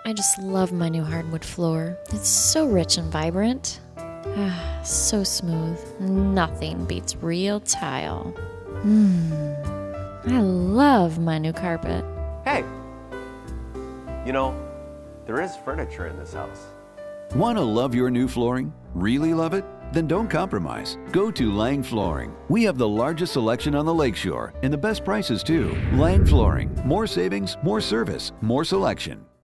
I just love my new hardwood floor. It's so rich and vibrant. So smooth. Nothing beats real tile. I love my new carpet. Hey! You know, there is furniture in this house. Want to love your new flooring? Really love it? Then don't compromise. Go to Lange Flooring. We have the largest selection on the lakeshore and the best prices too. Lange Flooring. More savings, more service, more selection.